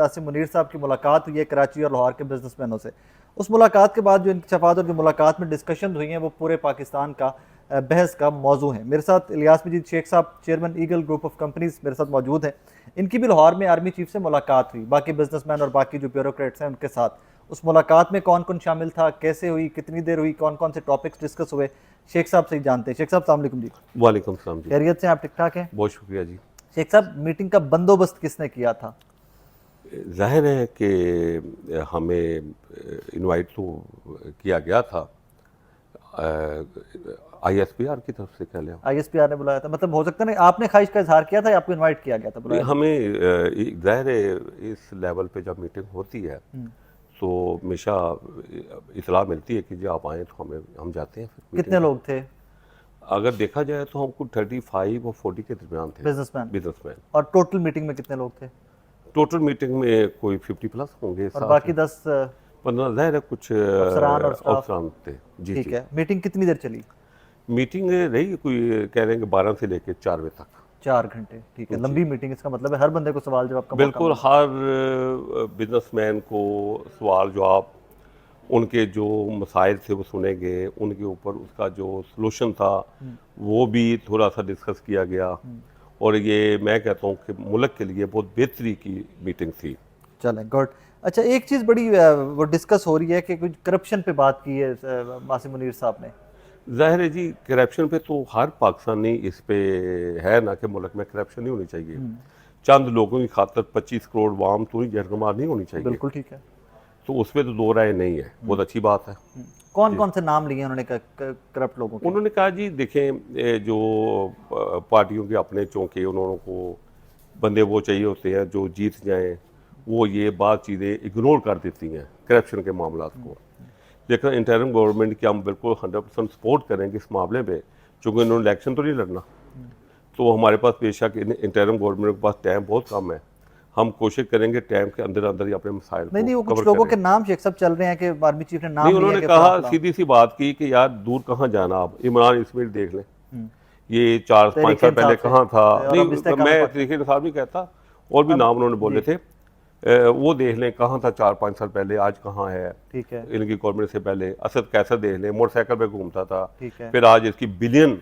आसिम मुनीर साहब की मुलाकात हुई है कराची और लाहौर के बिजनेसमैनों से। उस मुलाकात के बाद जो इंकशाफात और जो मुलाकात में डिस्कशन हुई हैं वो पूरे पाकिस्तान का बहस का मौजू है। मेरे साथ इलियास मजीद शेख साहब chairman eagle group of companies मेरे साथ मौजूद हैं। इनकी भी लाहौर में आर्मी चीफ से मुलाकात हुई, बाकी बिजनेसमैन और बाकी जो ब्यूरोक्रेट्स हैं उनके साथ। उस मुलाकात में कौन कौन शामिल था, कैसे हुई, कितनी देर हुई, कौन कौन से टॉपिक्स डिस्कस हुए, शेख साहब से ही जानते हैं। शेख साहब अस्सलाम वालेकुम जी। वालेकुम सलाम जी। खैरियत से आप ठीक ठाक हैं? बहुत शुक्रिया जी। शेख साहब, मीटिंग का बंदोबस्त किसने किया था? जाहिर है कि हमें इनवाइट तो किया गया था ISPR की तरफ से। कह लें ISPR ने बुलाया था, मतलब हो सकता है ना आपने ख्वाहिश का इजहार किया था या आपको इनवाइट किया गया था? बुलाया हमें जाहिर है इस लेवल पे जब मीटिंग होती है तो हमेशा इतला मिलती है कि जी आप आएँ, तो हम जाते हैं। फिर कितने लोग थे? अगर देखा जाए तो हमको 35 और 40 के दरमियान थे बिजनेसमैन। और टोटल मीटिंग में कितने लोग थे? टोटल मीटिंग में कोई 50+ होंगे और बाकी 10-15 जाहिर है कुछ अफसरान थे जी। ठीक है। मीटिंग कितनी देर चली? मीटिंग रही कोई कह रहे हैं कि 12 से लेकर 4 बजे तक। 4 घंटे, ठीक है। लंबी मीटिंग, इसका मतलब है हर बंदे को सवाल जवाब का बिल्कुल, हर बिजनेसमैन को सवाल जवाब, उनके जो मसाइल थे वो सुने गए, उनके ऊपर उसका जो सलूशन था वो भी थोड़ा सा डिस्कस किया गया। और ये मैं कहता हूँ कि मुल्क के लिए बहुत बेहतरी की मीटिंग थी। चलें, गुड। अच्छा, एक चीज़ बड़ी वो डिस्कस हो रही है कि कुछ करप्शन पे बात की है आसिम मुनीर साहब ने। जाहिर है जी, करप्शन पे तो हर पाकिस्तानी इस पे है ना कि मुल्क में करप्शन नहीं होनी चाहिए। चंद लोगों की खातर 25 करोड़ वाम तो जहरमार नहीं होनी चाहिए। बिल्कुल ठीक है। तो उस पर तो दो राय नहीं है, बहुत अच्छी बात है। कौन कौन से नाम लिए उन्होंने करप्ट लोगों के? उन्होंने कहा जी देखें, जो पार्टियों के अपने चौंके, उन्होंने को बंदे वो चाहिए होते हैं जो जीत जाएं, वो ये बात चीज़ें इग्नोर कर देती हैं करप्शन के मामला को। लेकिन इंटरिम गवर्नमेंट की हम बिल्कुल 100% सपोर्ट करेंगे इस मामले में, चूँकि इन्होंने इलेक्शन तो नहीं लड़ना। तो हमारे पास बेशक इंटरिम गवर्नमेंट के पास टाइम बहुत कम है, हम कोशिश करेंगे टाइम के अंदर अंदर ही अपने मसाइल को नहीं, वो कुछ लोगों के नाम शेख साहब चल रहे हैं कि आर्मी चीफ ने नाम नहीं, उन्होंने कहा सीधी सी बात की कि यार दूर कहाँ जाना, आप इमरान इस्माइल देख लें, ये 4-5 साल पहले कहाँ था। नहीं, मैं तरीके इंसाफ नहीं कहता, और भी नाम उन्होंने बोले थे, वो देख लें कहाँ था 4-5 साल पहले, आज कहाँ है। ठीक है। इनकी गवर्नमेंट से पहले असद कैसर देख लें, मोटरसाइकिल पे घूमता था। ठीक है। फिर आज इसकी बिलियन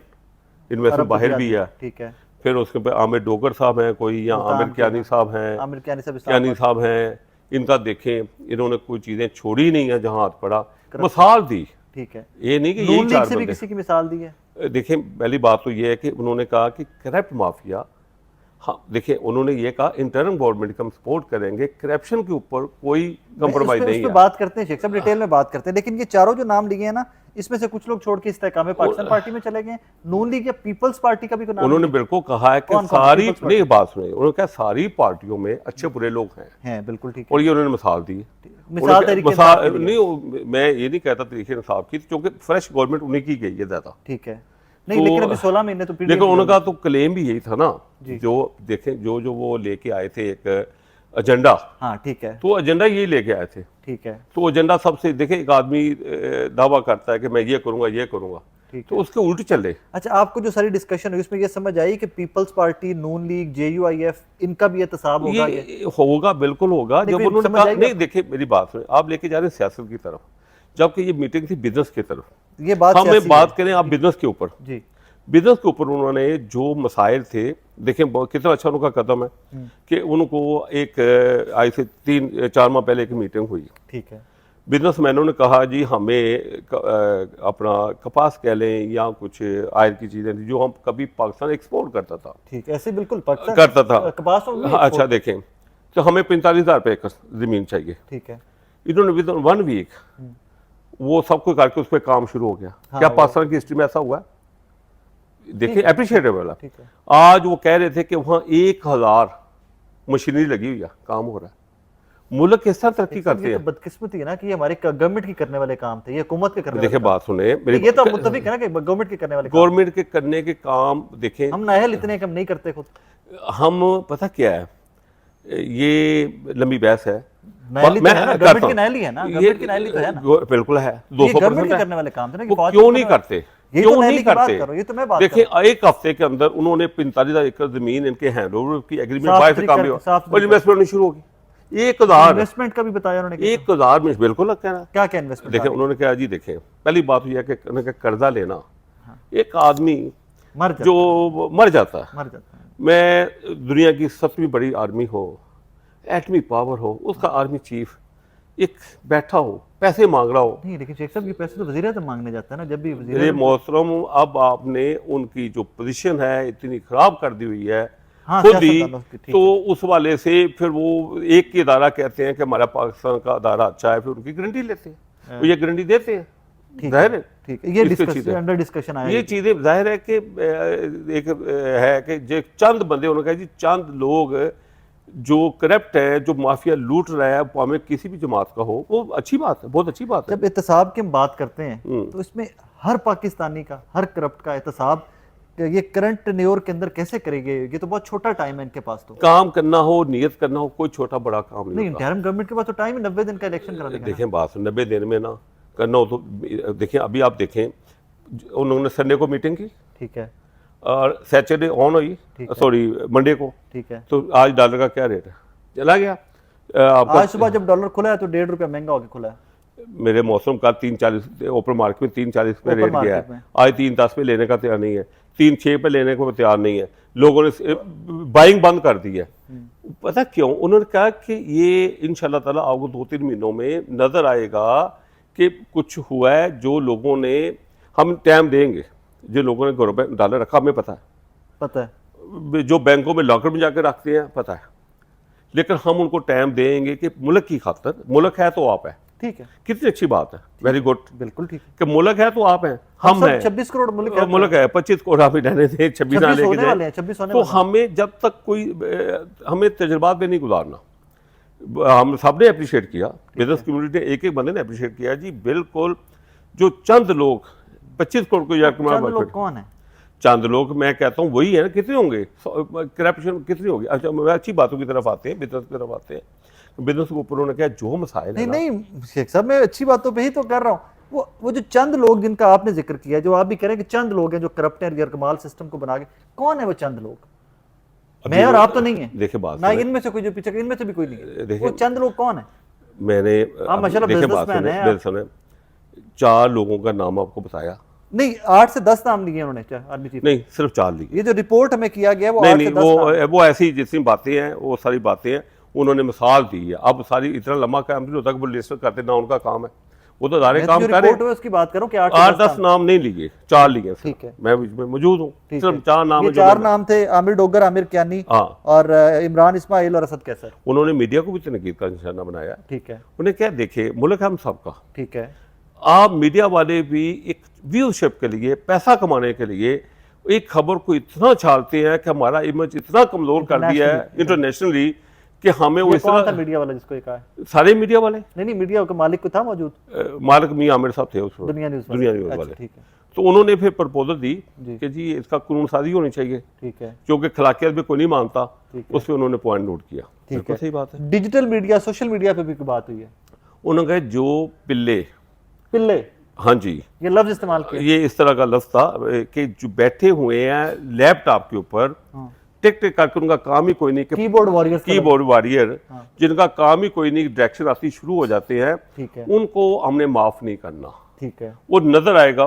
इन्वेस्टमेंट बाहर भी है। ठीक है। फिर उसके पे आमिर डोगर साहब हैं कोई, या आमिर कियानी साहब हैं, कियानी साहब हैं। इनका देखें, इन्होंने कोई चीज़ें छोड़ी नहीं है, जहाँ हाथ पड़ा मिसाल दी। ठीक है। ये नहीं कि यही चार बंदे। किसी की मिसाल दी है। देखें, पहली बात तो ये है कि उन्होंने कहा कि करप्ट माफिया, हाँ देखिए उन्होंने ये कहा इंटरिम गवर्नमेंट का हम सपोर्ट करेंगे, करप्शन के ऊपर कोई कंप्रोमाइज नहीं है। बात करते हैं शेख साहब, डिटेल में बात करते हैं। लेकिन ये चारों जो नाम लिए हैं ना, इसमें से कुछ लोग छोड़ के इस्तेकाम पाकिस्तान पार्टी में चले गए। नून लीग या पीपल्स पार्टी का भी कोई नाम? उन्होंने बिल्कुल कहा है कि सारी, नहीं बात सुनिए, उन्होंने कहा सारी पार्टियों में अच्छे बुरे लोग हैं। बिल्कुल ठीक है। और ये उन्होंने मिसाल दी। मिसाल नहीं, मैं ये नहीं कहता तरीके इंसाफ की, क्योंकि फ्रेश गवर्नमेंट उन्हीं की गई है ज्यादा। ठीक है। नहीं, लेकिन अभी 16 महीने तो लेकिन उनका तो क्लेम भी यही था ना, जो देखें जो वो लेके आए थे एक एजेंडा। हाँ ठीक है। तो एजेंडा यही लेके आए थे। ठीक है। तो एजेंडा सबसे, देखें एक आदमी दावा करता है कि मैं ये करूंगा ये करूंगा, तो उसके उल्ट चले। अच्छा, आपको जो सारी डिस्कशन हुई उसमें ये समझ आई कि पीपल्स पार्टी, नून लीग, JUIF, इनका भी एहतसाब होगा? ये होगा, बिल्कुल होगा। जब उन्होंने कहा, नहीं देखिए मेरी बात सुनिए, आप लेके जा रहे हैं सियासत की तरफ, जबकि ये मीटिंग थी बिजनेस की तरफ। ये बात हमें बात करें आप बिजनेस के ऊपर जी। बिजनेस के ऊपर उन्होंने जो मसाइल थे, देखें कितना अच्छा उनका कदम है कि उनको एक आज से 3-4 माह पहले एक मीटिंग हुई। ठीक है। बिजनेसमैनों ने कहा जी हमें अपना कपास कह लें या कुछ आयर की चीज़ें थी जो हम कभी पाकिस्तान एक्सपोर्ट करता था। ठीक है, ऐसे बिल्कुल पाकिस्तान करता था कपास। हाँ, अच्छा देखें, तो हमें 45,000 रुपये एकड़ ज़मीन चाहिए। ठीक है। इन्होंने विद 1 वीक वो सब कुछ करके उस पर काम शुरू हो गया। क्या पाकिस्तान की हिस्ट्री में ऐसा हुआ है? देखिए, अप्रिशिएटेबल है। आज वो कह रहे थे कि वहाँ 1000 मशीनरी लगी हुई है, काम हो रहा है। मुल्क किस तरह तरक्की करते हैं? बदकिस्मती है ना कि हमारे गवर्नमेंट के करने वाले काम थे, ये हुकूमत के करने। देखिए बात सुने, ये तो मुत्तफिक है ना कि गवर्नमेंट के करने वाले काम। गवर्नमेंट के करने के काम देखें, हम नाहल इतने कम नहीं करते खुद। हम पता क्या है, ये लंबी बहस है। गवर्नमेंट की नाहली है ना, गवर्नमेंट की नाहली तो है ना। बिल्कुल है, 200% करने वाले काम थे ना। क्यों नहीं करते? क्यों नहीं करते? ये तो मैं बात देखिए, एक हफ्ते के अंदर उन्होंने 45,000 एकड़ जमीन इनके हैंड ओवर की एग्रीमेंट बाय से काम हुआ और इन्वेस्टमेंट शुरू होगी। 1000 इन्वेस्टमेंट का भी बताया उन्होंने, 1000 में बिल्कुल कह रहा है। क्या क्या इन्वेस्टमेंट? देखें उन्होंने कहा जी, देखें पहली बात यह है कि उन्होंने कहा कर्जा लेना, एक आदमी जो मर जाता है, मैं दुनिया की 7वीं बड़ी आर्मी हो, एटमी पावर हो, उसका आर्मी चीफ एक बैठा हो, पैसे मांग रहा हो। नहीं, लेकिन शेख साहब ये पैसे तो वज़ीर आज़म मांगने जाता है ना, जब भी मेरे मोहतरम, अब आपने उनकी जो पोजीशन है इतनी खराब कर दी हुई है खुद ही, तो उस वाले से फिर वो एक ही अदारा कहते हैं कि हमारा पाकिस्तान का अदारा अच्छा है, फिर उनकी गारंटी लेते हैं, वो ये गारंटी देते हैं। जाहिर है, ठीक है, ये अंडर डिस्कशन आया, ये चीजें जाहिर है कि एक है कि जो चंद बंदे, उन्होंने कहा जी चंद लोग जो करप्ट है, जो माफिया लूट रहा है, हमें किसी भी जमात का हो, वो अच्छी बात है, बहुत अच्छी बात है। जब एहतसाब की हम बात करते हैं तो इसमें हर पाकिस्तानी का, हर करप्ट का एहतसाब ये करंट टेन्योर के अंदर कैसे करेंगे? ये तो बहुत छोटा टाइम है इनके पास, तो काम करना हो, नियत करना हो, कोई छोटा बड़ा काम नहीं। इंटरिम गवर्नमेंट के पास तो टाइम है 90 दिन का इलेक्शन कराने का। देखें बात 90 दिन में ना करना हो तो देखें, अभी आप देखें उन्होंने संडे को मीटिंग की, ठीक है, और सैटरडे ऑन हुई, सॉरी मंडे को, ठीक है, तो आज डॉलर का क्या रेट है? चला गया। आज सुबह जब डॉलर खुला है तो ₹1.5 महंगा होकर खुला है। मेरे मौसम का 3.40 ओपन मार्केट में 3.40 पे रेट गया है, आज 3.10 पे लेने का तैयार नहीं है, 3.6 पे लेने को तैयार नहीं है, लोगों ने बाइंग बंद कर दी है। पता क्यों? उन्होंने कहा कि ये इंशाल्लाह ताला आपको 2-3 महीनों में नजर आएगा कि कुछ हुआ है, जो लोगों ने, हम टाइम देंगे, जो लोगों ने डॉलर रखा हमें पता है, जो बैंकों में लॉकर में जाकर रखते हैं पता है, लेकिन हम उनको टाइम देंगे कि मुल्क की खातिर, मुल्क है तो आप है, ठीक है, कितनी अच्छी बात है, वेरी गुड, बिल्कुल ठीक है, कि मुल्क है तो आप हैं, हम हैं, 26 करोड़ मुल्क है, 25 करोड़ आप ही रहने थे, 26 ना लेके जाए, तो हमें जब तक कोई, हमें तजुर्बात में नहीं गुजारना। हम सब ने अप्रिशिएट किया, बिजनेस कम्युनिटी एक एक बंदे ने अप्रिशिएट किया जी, बिल्कुल। जो चंद लोग 25 करोड़ को यार कौन है? चंद लोग, मैं कहता हूँ वही है ना, कितने होंगे, करप्शन कितनी होगी? अच्छा, अच्छी बातों की तरफ आते हैं, बिजनेस की तरफ आते हैं। बिजनेस के ऊपर उन्होंने कहा जो मसाइल है, नहीं शेख साहब, मैं अच्छी बातों पे ही तो कर रहा हूँ। वो जो चंद लोग जिनका आपने जिक्र किया, जो आप भी कह रहे हैं कि चंद लोग हैं जो करप्ट हैं, कमाल सिस्टम को बना के, कौन है वो चंद लोग? मैं और आप तो नहीं है, देखिए बात ना, इनमें से कोई जो पीछे, इनमें से भी कोई नहीं है, वो चंद लोग कौन है? मैंने आप माशाल्लाह बिजनेसमैन हैं, 4 लोगों का नाम आपको बताया, नहीं 8 से 10 नाम लिए उन्होंने आर्मी चीफ, नहीं सिर्फ 4 लिए। ये जो रिपोर्ट हमें किया गया वो नहीं, वो ऐसी जितनी बातें हैं, वो सारी बातें हैं, उन्होंने मिसाल दी है। अब सारी इतना लंबा काम नहीं होता कि वो लिस्ट करते ना, उनका काम है, वो तो सारे काम करें। उसकी बात करूं कि 8-10 नाम नहीं लिए, 4 लिए, ठीक है, मैं मौजूद हूँ, सिर्फ 4 नाम है। 4 नाम थे, आमिर डोगर, आमिर कियानी और इमरान इस्माइल और असद कैसर। उन्होंने मीडिया को भी तनकीद का निशाना बनाया, ठीक है, उन्हें क्या, देखे मुल्क हम सबका, ठीक है, आप मीडिया वाले भी एक व्यूशिप के लिए, पैसा कमाने के लिए एक खबर को इतना छालते हैं कि हमारा इमेज इतना कमजोर कर दिया है इंटरनेशनली कि हमें वो इतना मीडिया वाला जिसको कहा है, सारे मीडिया वाले, नहीं मीडिया का मालिक को था मौजूद, मालिक मियां आमिर साहब थे उस वक्त, दुनिया न्यूज़ वाले, ठीक है। तो उन्होंने फिर प्रपोजल दी कि जी इसका कानून साजी होनी चाहिए, ठीक है, क्योंकि खिलाकियत भी कोई नहीं मानता, उस पर उन्होंने पॉइंट नोट किया, ठीक है, सही बात है। डिजिटल मीडिया, सोशल मीडिया पे भी कोई बात हुई है? उन्होंने कहा जो पिल्ले, हाँ जी, ये लफ्ज इस्तेमाल किया, ये इस तरह का लफ्ज था कि जो बैठे हुए हैं लैपटॉप के ऊपर, टिक टिक करके, उनका काम ही कोई नहीं, कीबोर्ड वॉरियर, जिनका काम ही कोई नहीं, डायरेक्शन आती शुरू हो जाते हैं, ठीक है, उनको हमने माफ नहीं करना, ठीक है, वो नजर आएगा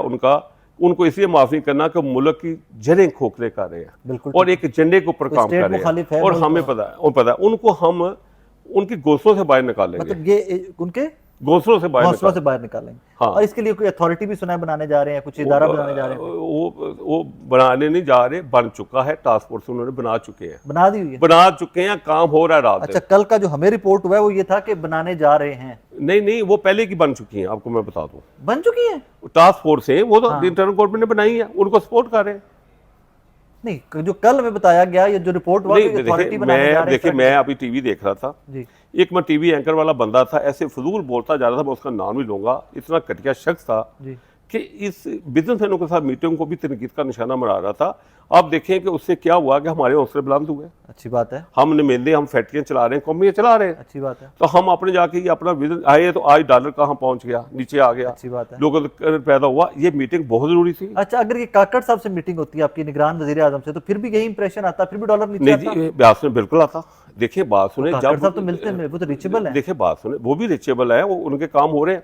उनको इसलिए माफ नहीं करना कि मुल्क की जड़ें खोखले कर रहे हैं और एक एजेंडे के ऊपर काम कर रहे हैं, और हमें पता है उनको हम उनके घोंसलों से बाहर निकालेंगे, मतलब ये उनके घोंसलों से बाहर निकालेंगे। हाँ। और इसके लिए कोई अथॉरिटी भी सुना बनाने जा रहे हैं, कुछ इदारा बनाने जा रहे हैं? वो बनाने नहीं जा रहे, बन चुका है, टास्क फोर्स उन्होंने बना चुके हैं, बना दी हुई है, बना चुके हैं, काम हो रहा है रात। अच्छा, कल का जो हमें रिपोर्ट हुआ है वो ये था कि बनाने जा रहे हैं? नहीं, वो पहले की बन चुकी हैं, आपको मैं बता दूं, बन चुकी है, टास्क फोर्स है, वो तो इंटरनल गवर्नमेंट ने बनाई है, उनको सपोर्ट कर रहे हैं। नहीं, जो कल हमें बताया गया, ये जो रिपोर्ट हुआ, मैं अभी टीवी देख रहा था जी, एक मैं टीवी एंकर वाला बंदा था, ऐसे फजूल बोलता जा रहा था, मैं उसका नाम नहीं लूंगा, इतना घटिया शख्स था जी, कि इस बिजनेसमैनों के साथ मीटिंग को भी तनकीद का निशाना बना रहा था। आप देखें कि उससे क्या हुआ कि हमारे हौसले बुलंद हुए, अच्छी बात है, हम नुमाइंदे, हम फैक्ट्रियां चला रहे हैं, कंपनियां चला रहे हैं, अच्छी बात है, तो हम अपने जाके अपना बिजनेस आए, तो आज डॉलर कहाँ पहुंच गया, नीचे आ गया, अच्छी बात है, लोगों पैदा हुआ, ये मीटिंग बहुत जरूरी थी। अच्छा, अगर ये काकड़ साहब से मीटिंग होती है आपकी निगरान वजीर आजम से, तो फिर भी यही इंप्रेशन आता, फिर भी डॉलर नीचे नहीं जी, ब्यास में बिल्कुल आता, देखिए बात सुने, काकड़ साहब तो मिलते हैं, वो तो रिचेबल है। देखिए बात सुने, वो भी रिचेबल है, वो उनके काम हो रहे हैं।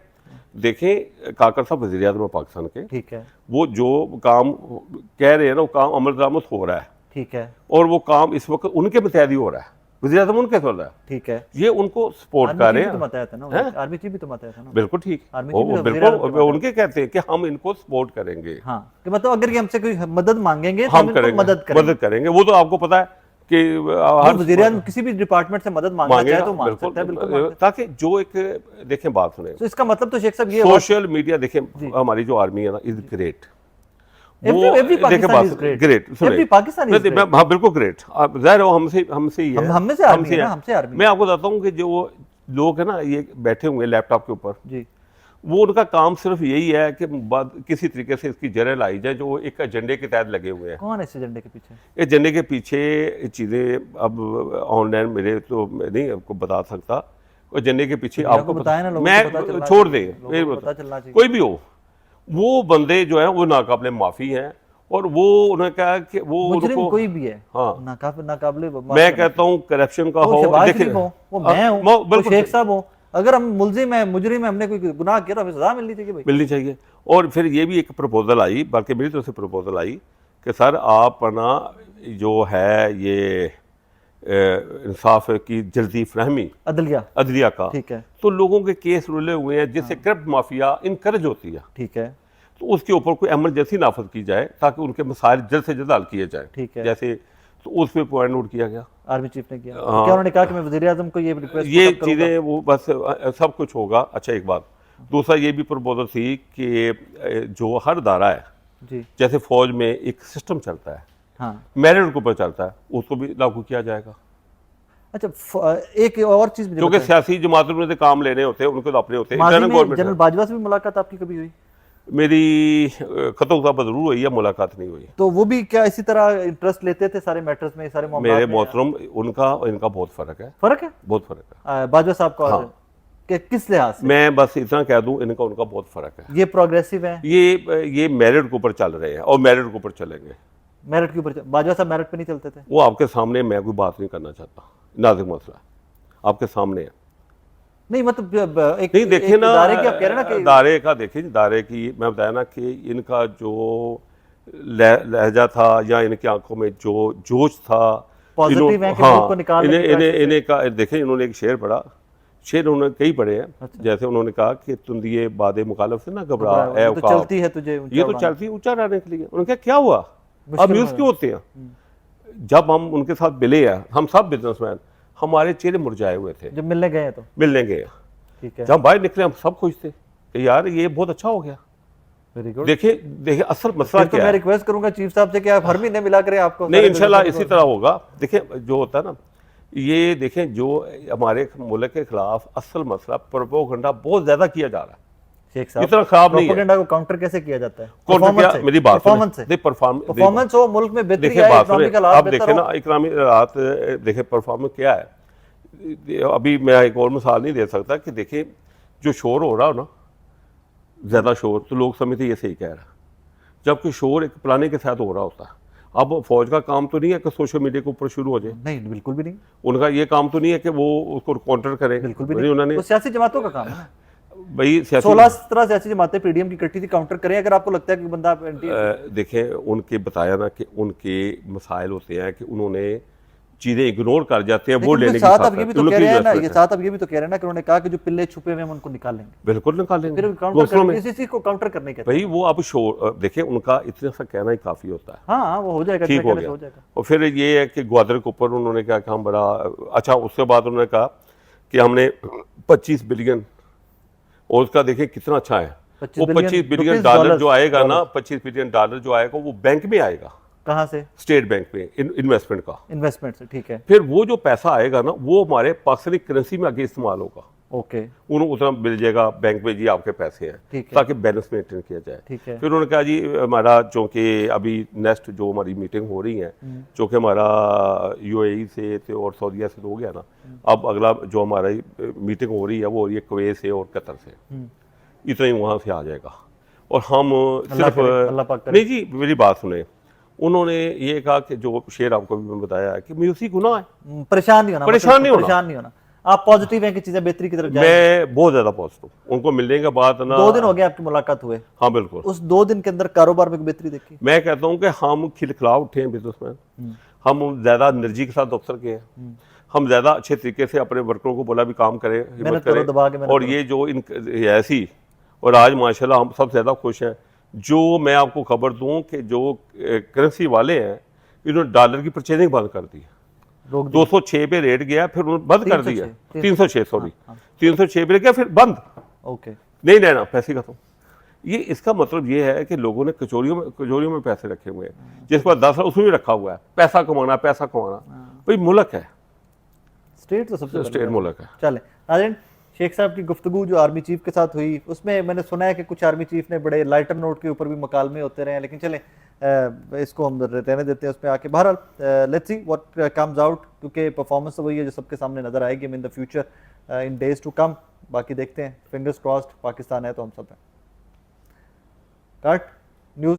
देखें काकड़ साहब वज़ीर आज़म है पाकिस्तान के, ठीक है, वो जो काम कह रहे हैं ना वो काम अमल दरामद हो रहा है, ठीक है, और वो काम इस वक्त उनके मुतहदी हो रहा है, वज़ीर आज़म उनके हो रहा है, ठीक है। ये उनको सपोर्ट कर रहे हैं। तो बताया था ना, आर्मी चीफ भी तो बताया था ना। बिल्कुल ठीक, आर्मी वो चीफ भी बिल्कुल वज़ीर आज़म उनके कहते हैं कि हम इनको सपोर्ट करेंगे, हाँ, कि मतलब अगर ये हमसे कोई मदद मांगेंगे तो हम इनको करेंगे, मदद करेंगे। वो तो आपको पता है कि हर वज़ीर आज़म किसी भी डिपार्टमेंट से मदद मांगना चाहे तो मांग सकता है, बिल्कुल मांग सकता है। ताकि जो एक देखें बात सुने, तो इसका मतलब तो शेख साहब ये हुआ, सोशल मीडिया देखें, हमारी जो आर्मी है ना is great, every Pakistani is great. Every Pakistani is great. हाँ बिल्कुल ग्रेट, आप जाहिर हो हमसे ही है, हम में से आर्मी है ना, हमसे आर्मी। मैं आपको बताता हूँ कि जो लोग है ना ये बैठे हुए लैपटॉप के ऊपर, जी, वो उनका काम सिर्फ यही है कि किसी तरीके से इसकी जड़ लाई जाए, जो एक एजेंडे के तहत लगे हुए हैं। कौन है इस एजेंडे के पीछे? एजेंडे के पीछे चीज़ें अब ऑनलाइन मेरे तो मैं नहीं आपको बता सकता, एजेंडे के पीछे आपको बताया ना, लोगों को पता मैं चलना छोड़ चाहिए, दें, लोगों को पता चलना चाहिए। कोई भी हो, वो बंदे जो है वो नाकाबिले माफ़ी हैं, और वो उन्होंने कहा कि वो मुजरिम उनको, कोई भी है, हाँ नाकाबिले मैं कहता हूँ करप्शन का हो, शहबाज देखिए शरीफ हो, वो मैं हूँ, वो बिल्कुल शेख साहब हो, अगर हम मुलजिम है, मुजरिम है, हमने कोई गुनाह किया तो हमें सजा मिलनी चाहिए भाई। मिलनी चाहिए। और फिर ये भी एक प्रपोजल आई, बल्कि मेरी तरफ से प्रपोजल आई कि सर आप ना जो है ये इंसाफ की जल्दी फरहमी अदलिया का, ठीक है, तो लोगों के केस रुले हुए हैं जिससे करप्ट माफिया इनकरेज होती है, ठीक है, तो उसके ऊपर कोई एमरजेंसी नाफज की जाए ताकि उनके मसाइल जल्द से जल्द हल किए जाए, ठीक है। जैसे तो उस पर पॉइंट नोट किया गया, आर्मी चीफ ने किया, क्या उन्होंने कहा कि मैं वज़ीर आज़म को ये रिक्वेस्ट ये चीज़ें वो बस सब कुछ होगा। अच्छा एक बात दूसरा ये भी प्रपोजल थी कि जो हर दायरा है जी, जैसे फौज में एक सिस्टम चलता है, हाँ, मेरिट के ऊपर चलता है, उसको भी लागू किया जाएगा। अच्छा, एक और चीज क्योंकि सियासी जमातों में तो काम लेने होते हैं, उनको तो अपने होते हैं। जनरल बाजवा से भी मुलाकात आपकी कभी हुई? मेरी खतों का जरूर हुई है, मुलाकात नहीं हुई। तो वो भी क्या इसी तरह इंटरेस्ट लेते थे सारे मैटर्स में, सारे मामलों में? मेरे मोहतरम उनका और इनका बहुत फर्क है, बहुत फर्क है बाजवा साहब का। हाँ। किस लिहाज से? मैं बस इतना कह दूं, इनका उनका बहुत फर्क है। ये प्रोग्रेसिव है, ये मेरिट के ऊपर चल रहे हैं और मेरिट के ऊपर चलेंगे। मेरिट के ऊपर? बाजवा साहब मेरिट पे नहीं चलते थे? वो आपके सामने, मैं कोई बात नहीं करना चाहता, नाजुक मसला आपके सामने है। नहीं मतलब एक नहीं देखिए ना, दायरे की आप कह रहे हैं ना कि दायरे का देखिए, दायरे की मैं बताया ना कि इनका जो लहजा था या इनकी आंखों में जो जोश था, पॉजिटिव है कि मुल्क को निकालने इन्हें का देखें, इन्होंने एक शेर पढ़ा, शेर उन्होंने कई पढ़े हैं। अच्छा। जैसे उन्होंने कहा कि तुंदिए बादे मुखालफ से ना घबरा है, तो चलती है तुझे ये तो चलती है ऊंचा रहने के लिए। उन्होंने कहा क्या हुआ, अब यूज क्यों होते हैं? जब हम उनके साथ मिले हैं, हम सब बिजनेसमैन, हमारे चेहरे मुरझाए हुए थे। जब मिलने गए तो मिलने गए, ठीक है, जब बाहर निकले हम सब खुश थे कि यार ये बहुत अच्छा हो गया। Very good. देखिए असल मसला क्या है? मैं रिक्वेस्ट करूंगा चीफ साहब से कि आप हर महीने मिला करें आपको। नहीं इंशाल्लाह इसी तरह होगा। देखिए जो होता है ना, ये देखें जो हमारे मुल्क के खिलाफ असल मसला प्रोपेगेंडा बहुत ज्यादा किया जा रहा है। शेख साहब, इतना खराब नहीं है। प्रोपेगेंडा को काउंटर कैसे किया जाता है? मेरी बात परफॉर्मेंस हो, मुल्क में बेहतरी देखिए आए, बात इकोनॉमिक सुने, हालात अब देखे बेहतर ना हो। इकोनॉमिक हालात, देखे परफॉर्मेंस क्या है। अभी मैं एक और मिसाल नहीं दे सकता कि देखिए जो शोर हो रहा हो ना, ज्यादा शोर, तो लोग समझते ये सही कह रहा है, जबकि शोर एक प्लानिंग के साथ हो रहा होता है। अब फौज का काम तो नहीं है कि सोशल मीडिया के ऊपर शुरू हो जाए, नहीं बिल्कुल भी नहीं। उनका ये काम तो नहीं है कि वो उसको काउंटर करें, बिल्कुल भी नहीं। उन्होंने वो सियासी जमातों का काम है ना। भाई 16-17 सियासी जमातें पीडीएम की इकट्ठी थी, काउंटर करें अगर आपको लगता है कि बंदा देखें उनके बताया ना कि उनके मसाइल होते हैं कि उन्होंने चीजें इग्नोर कर जाते हैं, वो लेने की साथ अब ये भी तो कह रहे हैं ना, ये साथ अब ये भी तो कह रहे हैं ना कि उन्होंने कहा कि जो पिल्ले छुपे हुए हैं हम उनको निकालेंगे। बिल्कुल निकालेंगे, फिर काउंटर इसी को काउंटर करने के भाई वो अब शोर देखें, उनका इतना सा कहना ही काफी होता है। हाँ वो हो जाएगा, ठीक हो गया। और फिर ये है कि ग्वादर के ऊपर उन्होंने कहा कि हम बड़ा अच्छा, उसके बाद उन्होंने कहा कि हमने 25 बिलियन, और उसका देखें कितना अच्छा है, वो 25 बिलियन डॉलर जो आएगा ना, 25 बिलियन डॉलर जो आएगा वो बैंक में आएगा। कहाँ से? स्टेट बैंक में, इन्वेस्टमेंट से, ठीक है। फिर वो जो पैसा आएगा ना वो हमारे पाकिस्तानी करेंसी में आगे इस्तेमाल होगा। ओके, उन्होंने उतना मिल जाएगा बैंक में, जी आपके पैसे हैं, ताकि बैलेंस मेंटेन किया जाए। ठीक है। फिर उन्होंने कहा जी हमारा चूँकि अभी नेक्स्ट जो हमारी मीटिंग हो रही है, चूँकि हमारा यूएई से और सऊदीया से तो हो गया ना, अब अगला जो हमारी मीटिंग हो रही है वो हो रही है कुवैत से और कतर से, इतना ही वहाँ से आ जाएगा। और हम सिर्फ नहीं जी मेरी बात सुने, उन्होंने ये कहा कि जो शेर आपको भी मैं बताया है कि म्यूजिक गुनाह है। परेशान नहीं होना, परेशान नहीं होना। परेशान नहीं होना। आप पॉजिटिव हैं कि चीजें बेहतरी की तरफ जाएं। मैं बहुत ज़्यादा पॉजिटिव, उनको मिलने के बाद ना 2 दिन हो गए आपकी मुलाकात हुए, हाँ बिल्कुल, उस 2 दिन के अंदर कारोबार में कोई बेहतरी देखी? मैं कहता हूँ कि हम खिलखिला उठे हैं बिजनेसमैन, हम ज़्यादा एनर्जी के साथ अफसर के हैं, हम ज़्यादा अच्छे तरीके से अपने वर्करों को बोला भी काम करें, हिम्मत मेहनत करो, दबा के करें। मेहनत और ये जो इन ऐसी, और आज माशाल्लाह हम सब ज़्यादा खुश हैं। जो मैं आपको खबर दूं कि जो करेंसी वाले हैं, इन्होंने डॉलर की परचेजिंग बंद कर दी। रोक 206 पे रेट गया, फिर उन्होंने बंद कर दिया। 306 सॉरी, हाँ। 306 पे गया, फिर बंद, ओके। नहीं लेना, पैसे खत्म। ये इसका मतलब ये है कि लोगों ने कचोरियों में पैसे रखे हुए हैं, जिस पर 10 उसमें भी रखा हुआ है, पैसा कमाना, पैसा कमाना। भाई मुल्क है, स्टेट तो सबसे स्टेट मुल्क है। चले नाज़रीन, शेख साहब की गुफ्तगू जो आर्मी चीफ के साथ हुई, उसमें मैंने सुना है कि कुछ आर्मी चीफ ने बड़े लाइटर नोट के ऊपर भी मकालमे होते रहे हैं, लेकिन चलें इसको हम रहने देते हैं उसमें आके। बहरहाल let's see what comes out, क्योंकि परफॉर्मेंस तो वही है जो सबके सामने नजर आएगी in the future, in days to come. बाकी देखते हैं, फिंगर्स क्रॉस्ड, पाकिस्तान है तो हम सब हैं। काट